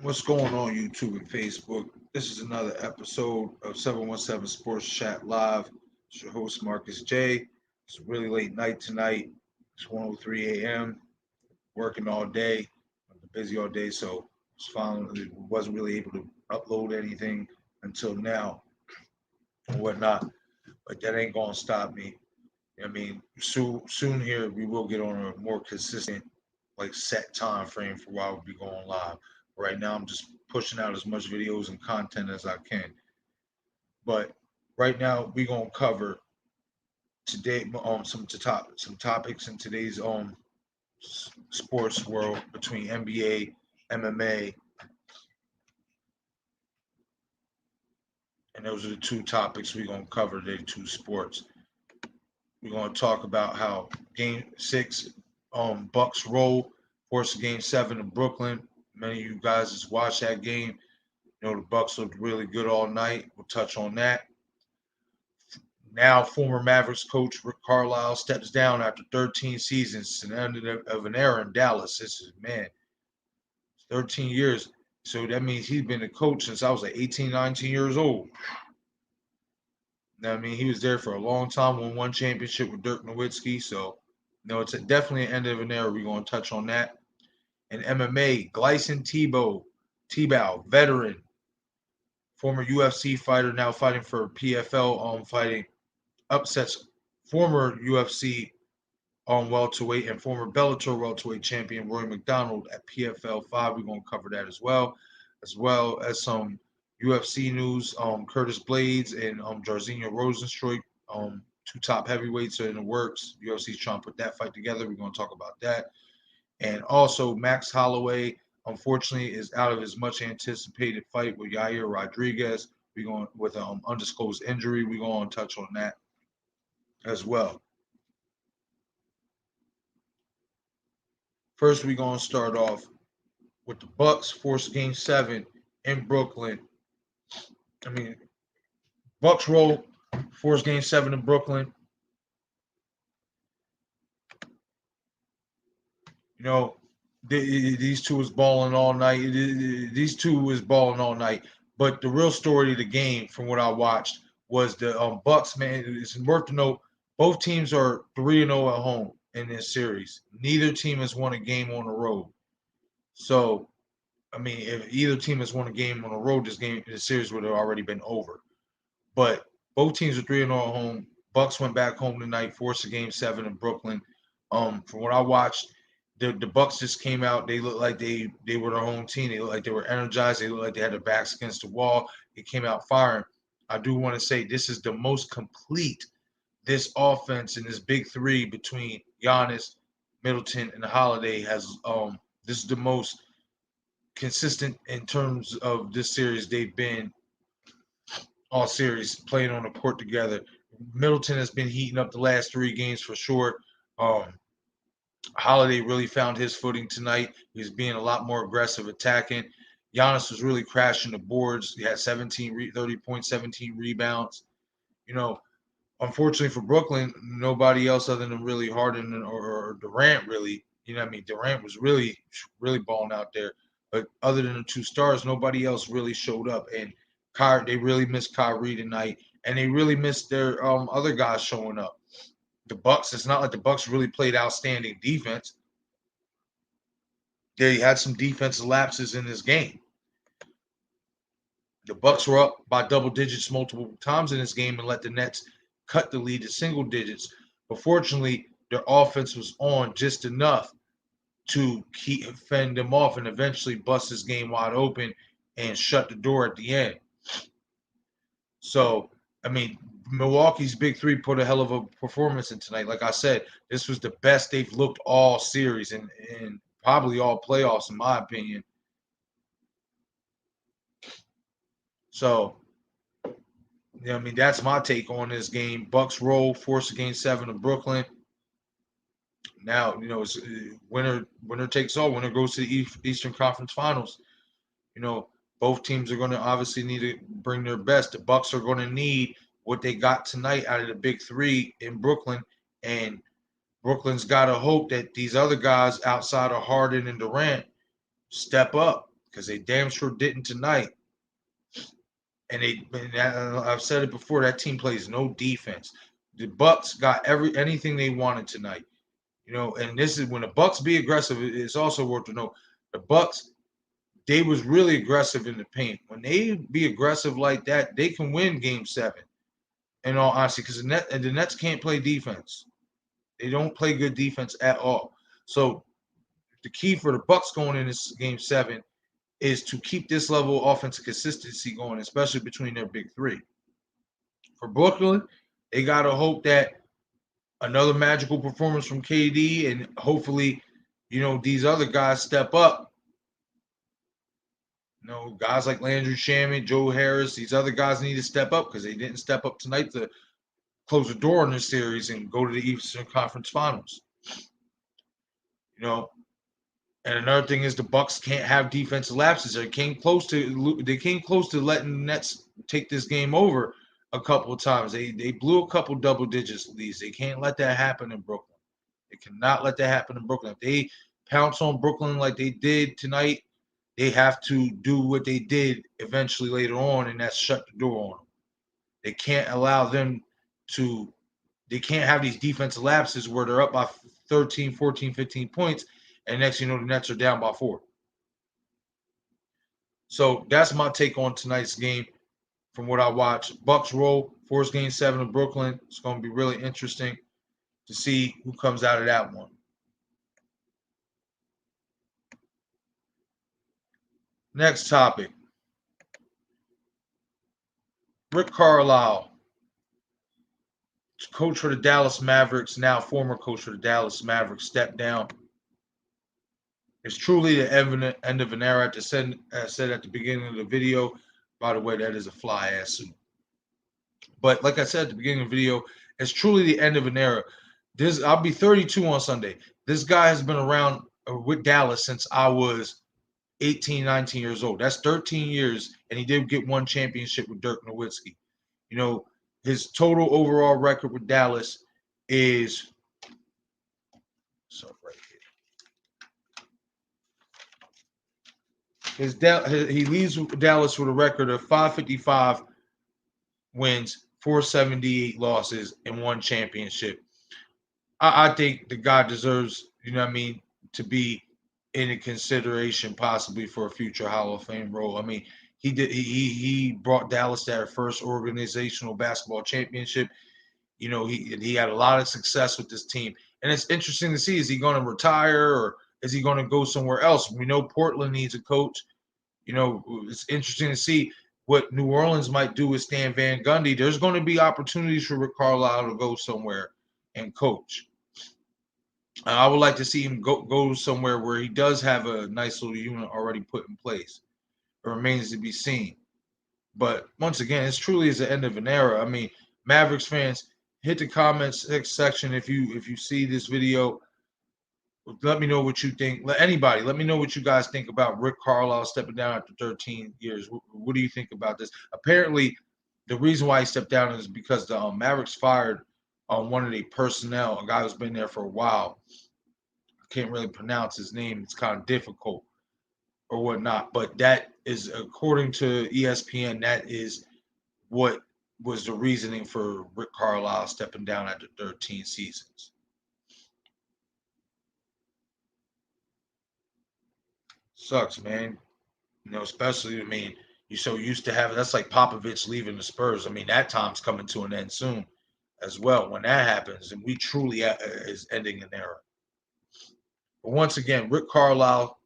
What's going on YouTube and Facebook? This is another episode of 717 Sports Chat Live. It's your host Marcus J. It's a really late night tonight. It's 1:03 a.m. Working all day. I've been busy all day, so finally wasn't really able to upload anything until now and whatnot. But that ain't gonna stop me. I mean, soon here we will get on a more consistent, like set time frame for why we'll be going live. Right now, I'm just pushing out as much videos and content as I can. But right now, we're gonna cover today some topics in today's sports world between NBA, MMA, and those are the two topics we're gonna cover today. Two sports. We're gonna talk about how Game 6 Bucks roll, force Game 7 in Brooklyn. Many of you guys just watched that game. You know the Bucks looked really good all night. We'll touch on that. Now, former Mavericks coach Rick Carlisle steps down after 13 seasons. It's the end of an era in Dallas. This is, man, 13 years. So that means he's been a coach since I was like 18, 19 years old. I mean, he was there for a long time, won one championship with Dirk Nowitzki. So, it's definitely an end of an era. We're going to touch on that. And MMA, gleison tibau, veteran, former UFC fighter, now fighting for PFL, fighting upsets former UFC welterweight and former Bellator welterweight champion Rory McDonald at PFL 5. We're going to cover that as well as some UFC news. Curtis Blades and Jairzinho Rozenstruik, two top heavyweights are in the works. UFC's trying to put that fight together. We're going to talk about that. And also, Max Holloway, unfortunately, is out of his much anticipated fight with Yair Rodriguez. We're going with an undisclosed injury. We're going to touch on that as well. First, we're going to start off with the Bucks force Game 7 in Brooklyn. I mean, Bucks roll, force Game 7 in Brooklyn. You know, these two was balling all night. These two was balling all night. But the real story of the game, from what I watched, was the Bucks. Man, it's worth to note both teams are 3-0 at home in this series. Neither team has won a game on the road. So, I mean, if either team has won a game on the road, this series would have already been over. But both teams are 3-0 at home. Bucks went back home tonight, forced a Game 7 in Brooklyn. From what I watched, the Bucks just came out. They looked like they were their home team. They looked like they were energized. They looked like they had their backs against the wall. They came out firing. I do want to say this is the most complete this offense and this big three between Giannis, Middleton, and Holiday has. This is the most consistent in terms of this series they've been all series playing on the court together. Middleton has been heating up the last three games for sure. Um, Holiday really found his footing tonight. He's being a lot more aggressive attacking. Giannis was really crashing the boards. He had 30 points, 17 rebounds. You know, unfortunately for Brooklyn, nobody else other than really Harden or Durant really. You know what I mean? Durant was really, really balling out there. But other than the two stars, nobody else really showed up. And they really missed Kyrie tonight. And they really missed their other guys showing up. The Bucks, it's not like the Bucks really played outstanding defense. They had some defensive lapses in this game. The Bucks were up by double digits multiple times in this game and let the Nets cut the lead to single digits. But fortunately, their offense was on just enough to fend them off and eventually bust this game wide open and shut the door at the end. So, I mean, Milwaukee's big three put a hell of a performance in tonight. Like I said, this was the best they've looked all series and probably all playoffs, in my opinion. So, I mean, that's my take on this game. Bucks roll, force a Game 7 in Brooklyn. Now, it's winner takes all. Winner goes to the Eastern Conference Finals. Both teams are going to obviously need to bring their best. The Bucks are going to need what they got tonight out of the big three in Brooklyn, and Brooklyn's got to hope that these other guys outside of Harden and Durant step up because they damn sure didn't tonight. And I've said it before, that team plays no defense. The Bucks got anything they wanted tonight. And this is when the Bucks be aggressive. It's also worth to know the Bucks, they was really aggressive in the paint. When they be aggressive like that, they can win Game 7. In all honesty, because the Nets can't play defense. They don't play good defense at all. So the key for the Bucks going in this Game 7 is to keep this level of offensive consistency going, especially between their big three. For Brooklyn, they got to hope that another magical performance from KD, and hopefully, these other guys step up. Guys like Landry Shamet, Joe Harris, these other guys need to step up because they didn't step up tonight to close the door on this series and go to the Eastern Conference Finals. And another thing is the Bucks can't have defensive lapses. They came close to letting the Nets take this game over a couple of times. They blew a couple double digits leads. They can't let that happen in Brooklyn. They cannot let that happen in Brooklyn. If they pounce on Brooklyn like they did tonight, they have to do what they did eventually later on, and that's shut the door on them. They can't allow them to – they can't have these defensive lapses where they're up by 13, 14, 15 points, and next the Nets are down by 4. So that's my take on tonight's game from what I watched. Bucks roll, force Game 7 of Brooklyn. It's going to be really interesting to see who comes out of that one. Next topic. Rick Carlisle, coach for the Dallas Mavericks, now former coach for the Dallas Mavericks, stepped down. It's truly the end of an era. As I said at the beginning of the video, by the way, that is a fly-ass suit. But like I said at the beginning of the video, it's truly the end of an era. I'll be 32 on Sunday. This guy has been around with Dallas since I was 18, 19 years old. That's 13 years, and he did get one championship with Dirk Nowitzki. His total overall record with Dallas is right here. He leaves Dallas with a record of 555 wins, 478 losses, and one championship. I think the guy deserves, to be in a consideration possibly for a future Hall of Fame role. He brought Dallas to their first organizational basketball championship. He had a lot of success with this team. And it's interesting to see, is he going to retire or is he going to go somewhere else? We know Portland needs a coach. It's interesting to see what New Orleans might do with Stan Van Gundy. There's going to be opportunities for Rick Carlisle to go somewhere and coach. I would like to see him go somewhere where he does have a nice little unit already put in place. It remains to be seen. But once again, it's truly is the end of an era. Mavericks fans, hit the comments section if you see this video. Let me know what you think. Let me know what you guys think about Rick Carlisle stepping down after 13 years. What do you think about this? Apparently, the reason why he stepped down is because the Mavericks fired one of the personnel, a guy who's been there for a while. I can't really pronounce his name. It's kind of difficult or whatnot. But that is, according to ESPN, that is what was the reasoning for Rick Carlisle stepping down after 13 seasons. Sucks, man. Especially, you're so used to having, that's like Popovich leaving the Spurs. That time's coming to an end soon as well. When that happens, and we truly is ending an era. But once again, Rick Carlisle,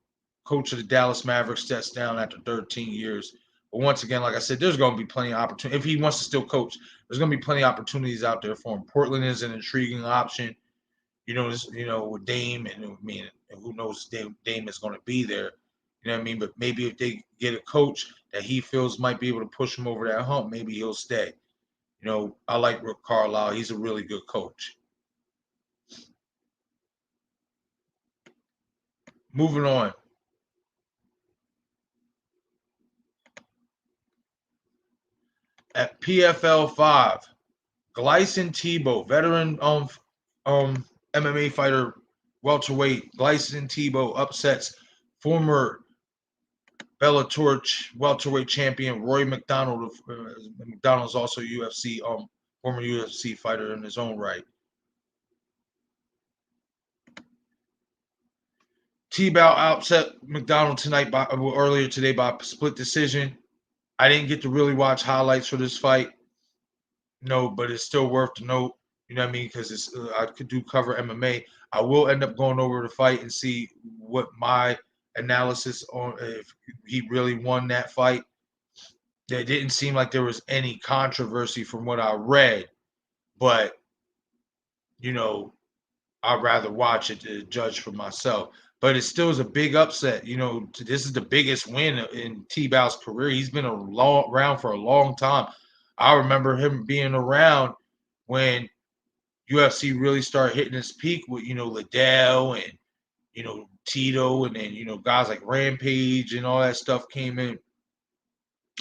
coach of the Dallas Mavericks, steps down after 13 years. But once again, like I said, there's going to be plenty of opportunity. If he wants to still coach, there's going to be plenty of opportunities out there for him. Portland is an intriguing option. With Dame, and who knows Dame is going to be there. But maybe if they get a coach that he feels might be able to push him over that hump, maybe he'll stay. I like Rick Carlisle. He's a really good coach. Moving on. At PFL 5, Gleison Tibau, veteran MMA fighter, welterweight. Gleison Tibau upsets former Bellator welterweight champion Rory McDonald. McDonald's also UFC former UFC fighter in his own right. Tibau upset McDonald tonight earlier today by split decision. I didn't get to really watch highlights for this fight. No, but it's still worth to note. You know what I mean? Because it's I could do cover MMA. I will end up going over the fight and see what my analysis on if he really won that fight. It didn't seem like there was any controversy from what I read, but you know, I'd rather watch it to judge for myself. But it still is a big upset. You know, this is the biggest win in T-Bow's career. He's been around for a long time. I remember him being around when UFC really started hitting its peak with, Liddell and, Tito, and then, guys like Rampage and all that stuff came in.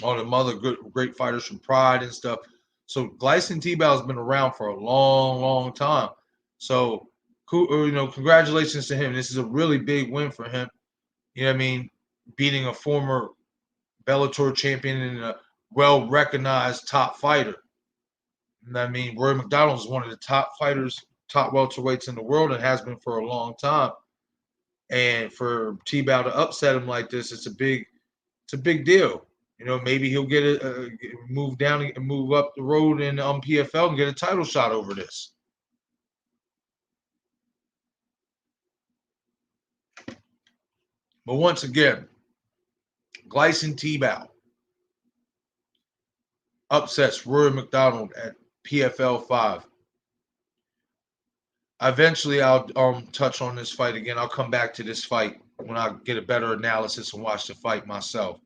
All the other great fighters from Pride and stuff. So Gleison Tibau has been around for a long, long time. So, congratulations to him. This is a really big win for him. You know what I mean? Beating a former Bellator champion and a well-recognized top fighter. You know what I mean? Rory McDonald is one of the top fighters, top welterweights in the world, and has been for a long time. And for Tibau to upset him like this, it's a big deal. Maybe he'll get a move down and move up the road in PFL and get a title shot over this. But once again, Gleison Tibau upsets Rory McDonald at PFL 5. Eventually, I'll touch on this fight again. I'll come back to this fight when I get a better analysis and watch the fight myself.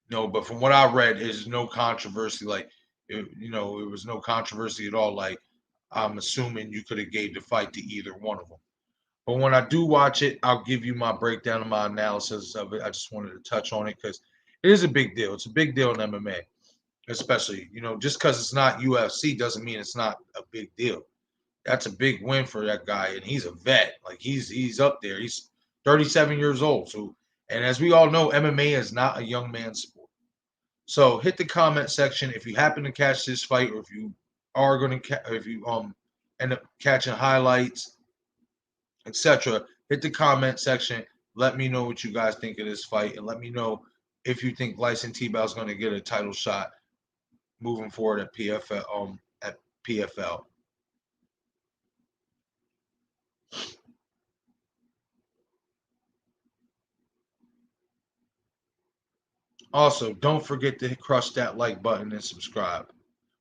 No, but from what I read, there's no controversy. Like, it was no controversy at all. Like, I'm assuming you could have gave the fight to either one of them. But when I do watch it, I'll give you my breakdown and my analysis of it. I just wanted to touch on it because it is a big deal. It's a big deal in MMA, especially, just because it's not UFC doesn't mean it's not a big deal. That's a big win for that guy, and he's a vet. Like he's up there. He's 37 years old. So, and as we all know, MMA is not a young man's sport. So hit the comment section if you happen to catch this fight, or if you are going to, if you end up catching highlights, etc. Hit the comment section. Let me know what you guys think of this fight, and let me know if you think Gleison Tibau is going to get a title shot moving forward at PFL. At PFL. Also, don't forget to crush that like button and subscribe.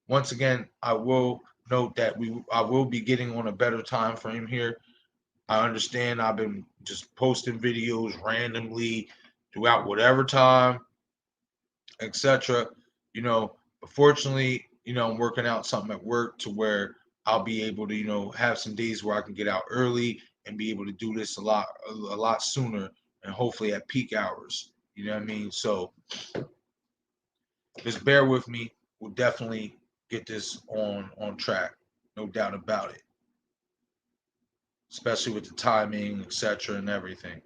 Once again, I will note that I will be getting on a better time frame here. I understand I've been just posting videos randomly throughout whatever time, etc. But fortunately, I'm working out something at work to where I'll be able to, have some days where I can get out early and be able to do this a lot sooner, and hopefully at peak hours. You know what I mean? So just bear with me. We'll definitely get this on track, no doubt about it. Especially with the timing, etc., and everything.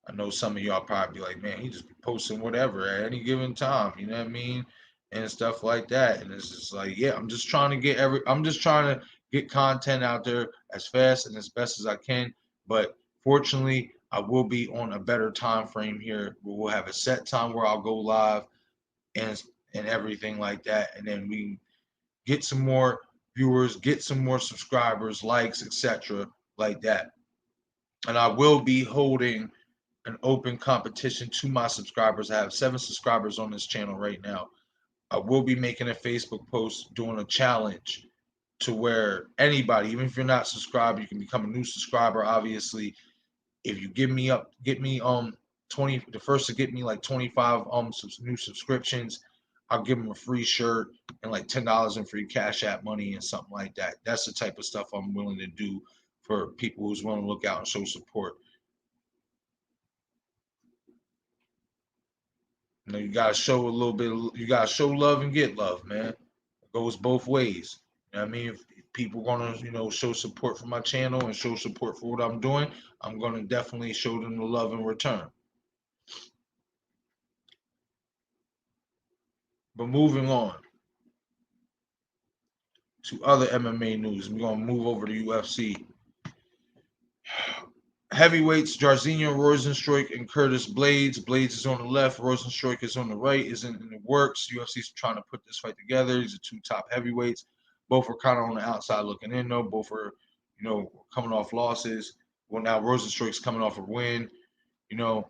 I know some of y'all probably be like, man, he just be posting whatever at any given time, you know what I mean? And stuff like that. And it's just like, yeah, I'm just trying to get content out there as fast and as best as I can. But fortunately, I will be on a better time frame here. We'll have a set time where I'll go live and everything like that. And then we get some more viewers, get some more subscribers, likes, etc. like that. And I will be holding an open competition to my subscribers. I have 7 subscribers on this channel right now. I will be making a Facebook post doing a challenge to where anybody, even if you're not subscribed, you can become a new subscriber. Obviously, if you get me 20, the first to get me like 25 new subscriptions, I'll give them a free shirt and like $10 in free Cash App money and something like that. That's the type of stuff I'm willing to do for people who's willing to look out and show support. You gotta show a little bit. You gotta show love and get love, man. It goes both ways. You know what I mean? If people gonna, show support for my channel and show support for what I'm doing, I'm gonna definitely show them the love in return. But moving on to other MMA news, we're gonna move over to UFC. Heavyweights Jairzinho Rozenstruik and Curtis Blades. Blades is on the left, Rozenstruik is on the right, is in the works. UFC's trying to put this fight together. These are two top heavyweights. Both are kind of on the outside looking in, though. Both are, coming off losses. Well, now Rozenstruik's coming off a win, you know,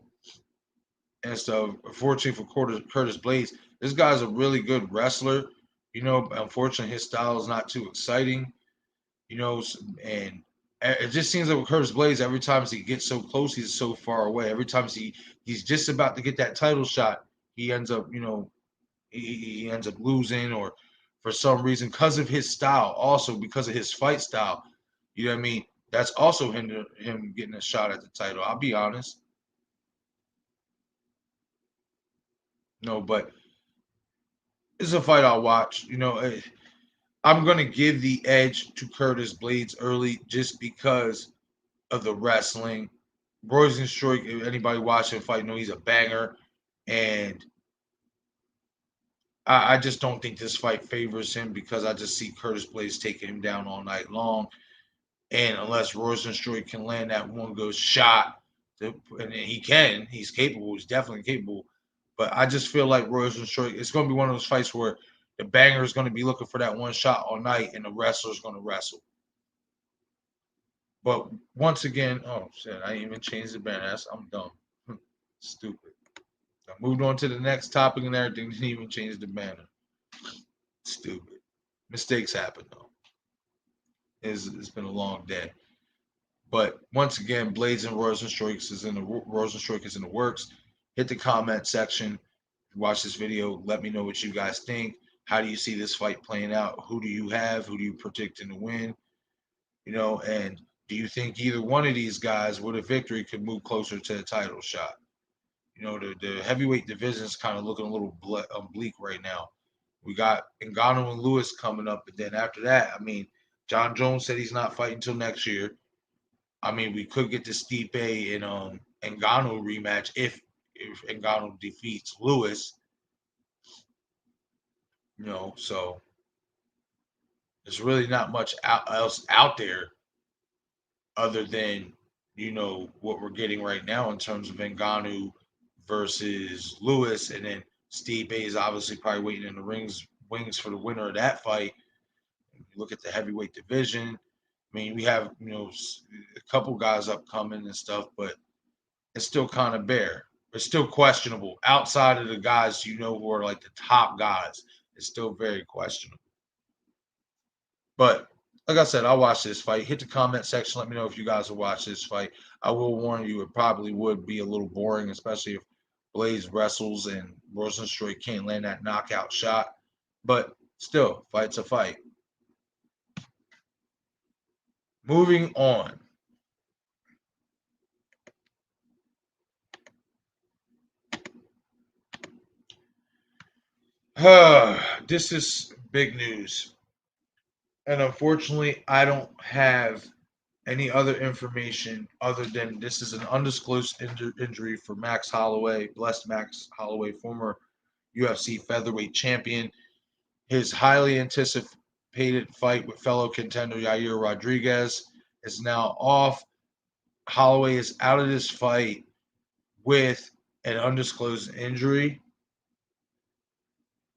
and stuff. Unfortunately for Curtis Blades, this guy's a really good wrestler. Unfortunately, his style is not too exciting, and it just seems like with Curtis Blades, every time he gets so close, he's so far away. Every time he's just about to get that title shot, he ends up, he ends up losing, or for some reason, because of his style, also because of his fight style, you know what I mean? That's also hindered him getting a shot at the title. I'll be honest. No, but it's a fight I'll watch. I'm gonna give the edge to Curtis Blades early just because of the wrestling. Rozenstruik, if anybody watching the fight know he's a banger, and I just don't think this fight favors him because I just see Curtis Blades taking him down all night long. And unless Rozenstruik can land that one good shot, and he can, he's capable, he's definitely capable. But I just feel like Rozenstruik, it's going to be one of those fights where the banger is going to be looking for that one shot all night, and the wrestler is going to wrestle. But once again, oh shit, I didn't even change the banner. I'm dumb. Stupid. I moved on to the next topic and everything. Didn't even change the banner. Stupid. Mistakes happen though. It's been a long day. But once again, Blades and Rozenstruik is in the works. Hit the comment section. Watch this video. Let me know what you guys think. How do you see this fight playing out? Who do you have? Who do you predict in the win? And do you think either one of these guys with a victory could move closer to the title shot? The heavyweight division is kind of looking a little bleak right now. We got Ngannou and Lewis coming up, but then after that, I mean, John Jones said he's not fighting until next year. I mean, we could get the Stipe and Ngannou rematch if Ngannou defeats Lewis. So there's really not much else out there other than what we're getting right now in terms of Ngannou versus Lewis, and then Steve Bay is obviously probably waiting in the wings for the winner of that fight. Look at the heavyweight division. I mean, we have a couple guys upcoming and stuff, but it's still kind of bare. It's still questionable outside of the guys who are like the top guys. It's still very questionable. But like I said, I'll watch this fight. Hit the comment section. Let me know if you guys will watch this fight. I will warn you, it probably would be a little boring, especially if Blaze wrestles and Rozenstruik can't land that knockout shot. But still, fight's a fight. Moving on. This is big news. And unfortunately, I don't have any other information other than this is an undisclosed injury for Max Holloway, blessed Max Holloway, former UFC featherweight champion. His highly anticipated fight with fellow contender Yair Rodriguez is now off. Holloway is out of this fight with an undisclosed injury.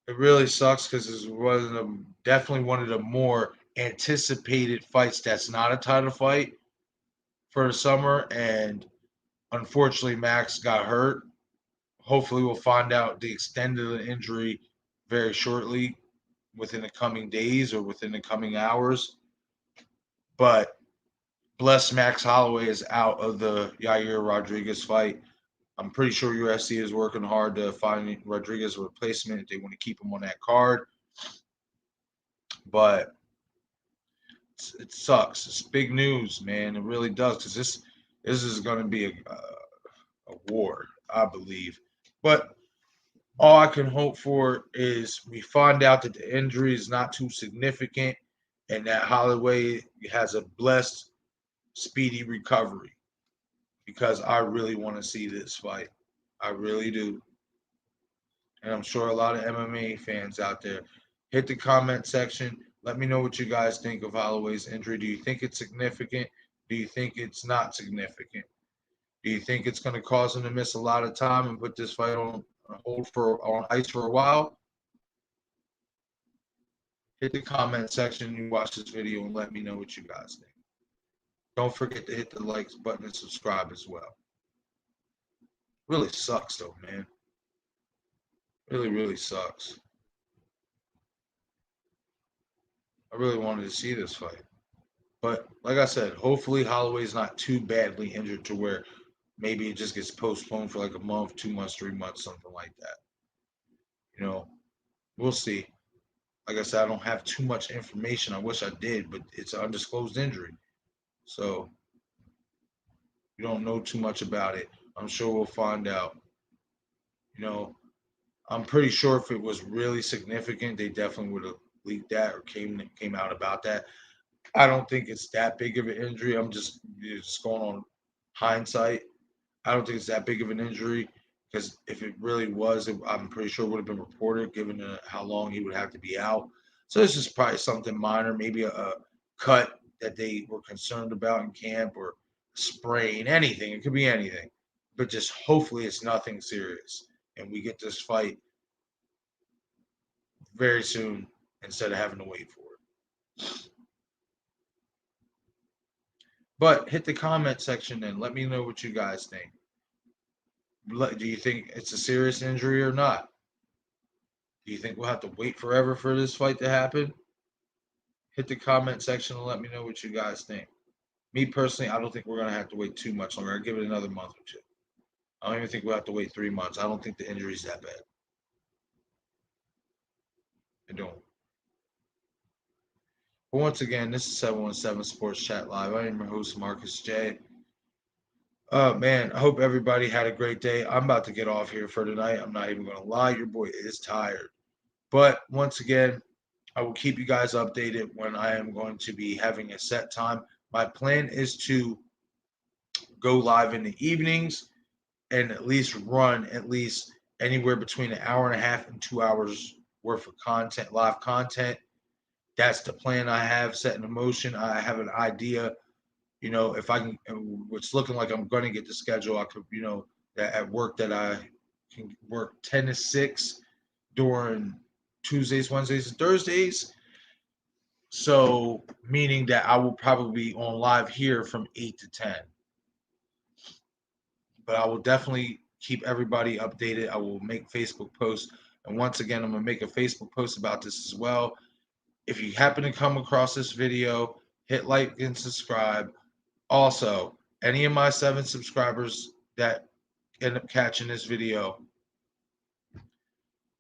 It really sucks because it's definitely one of the more anticipated fights that's not a title fight for the summer, and unfortunately Max got hurt. Hopefully we'll find out the extent of the injury very shortly, within the coming days or within the coming hours. But bless Max Holloway is out of the Yair Rodriguez fight. I'm pretty sure UFC is working hard to find Rodriguez a replacement if they want to keep him on that card. But it sucks. It's big news, man. It really does, because this is going to be a war, I believe. But all I can hope for is we find out that the injury is not too significant and that Holloway has a blessed, speedy recovery, because I really want to see this fight. I really do. and I'm sure a lot of MMA fans out there. Hit the comment section. Let me know what you guys think of Holloway's injury. Do you think it's significant? Do you think it's not significant? Do you think it's going to cause him to miss a lot of time and put this fight on hold on ice for a while? Hit the comment section. You watch this video and let me know what you guys think. Don't forget to hit the likes button and subscribe as well. Really sucks though, man. Really, really sucks. I really wanted to see this fight. But like I said, hopefully Holloway's not too badly injured to where maybe it just gets postponed for like a month, 2 months, 3 months, something like that. You know, we'll see. Like I said, I don't have too much information. I wish I did, but it's an undisclosed injury. So we don't know too much about it. I'm sure we'll find out. You know, I'm pretty sure if it was really significant, they definitely would have leaked that or came out about that. I don't think it's that big of an injury. I'm just going on hindsight. I don't think it's that big of an injury because if it really was, I'm pretty sure it would have been reported given how long he would have to be out. So this is probably something minor, maybe a cut that they were concerned about in camp or sprain, anything. It could be anything, but just hopefully it's nothing serious and we get this fight very soon instead of having to wait for it. But hit the comment section and let me know what you guys think. Do you think it's a serious injury or not? Do you think we'll have to wait forever for this fight to happen? Hit the comment section and let me know what you guys think. Me personally, I don't think we're going to have to wait too much longer. I'll give it another month or two. I don't even think we'll have to wait 3 months. I don't think the injury's that bad. I don't. But once again, this is 717 Sports Chat Live. I am your host, Marcus J. Man, I hope everybody had a great day. I'm about to get off here for tonight. I'm not even going to lie. Your boy is tired. But once again, I will keep you guys updated when I am going to be having a set time. My plan is to go live in the evenings and at least run at least anywhere between an hour and a half and 2 hours worth of content, live content. That's the plan I have set in motion. I have an idea, if I can, it's looking like I'm going to get the schedule. I could, that at work that I can work 10 to 6 during Tuesdays, Wednesdays, and Thursdays. So, meaning that I will probably be on live here from 8 to 10. But I will definitely keep everybody updated. I will make Facebook posts. And once again, I'm going to make a Facebook post about this as well. If you happen to come across this video, hit like and subscribe. Also, any of my 7 subscribers that end up catching this video,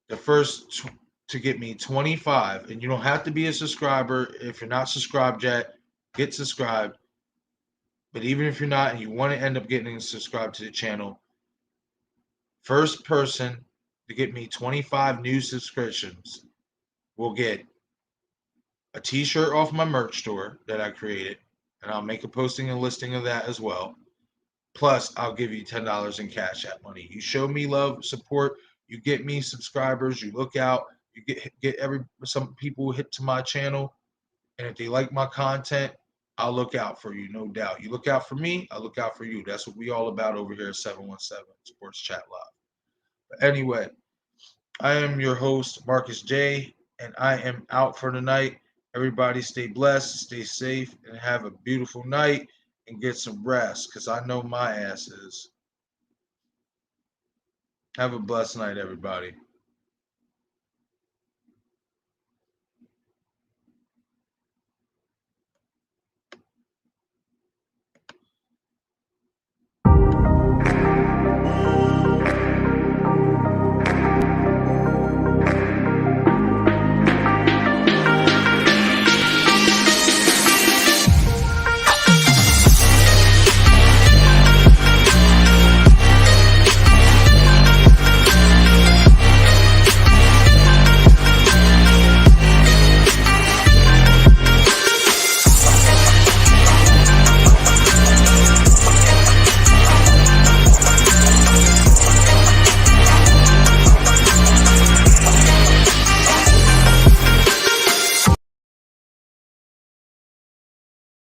the first to get me 25, and you don't have to be a subscriber. If you're not subscribed yet, get subscribed. But even if you're not and you want to end up getting subscribed to the channel, first person to get me 25 new subscriptions will get a t-shirt off my merch store that I created, and I'll make a posting and listing of that as well. Plus, I'll give you $10 in Cash App money. You show me love, support, you get me subscribers, you look out, you get some people hit to my channel, and if they like my content, I'll look out for you, no doubt. You look out for me, I look out for you. That's what we all about over here at 717 Sports Chat Live. But anyway, I am your host, Marcus J, and I am out for tonight. Everybody stay blessed, stay safe, and have a beautiful night and get some rest, because I know my ass is. Have a blessed night, everybody.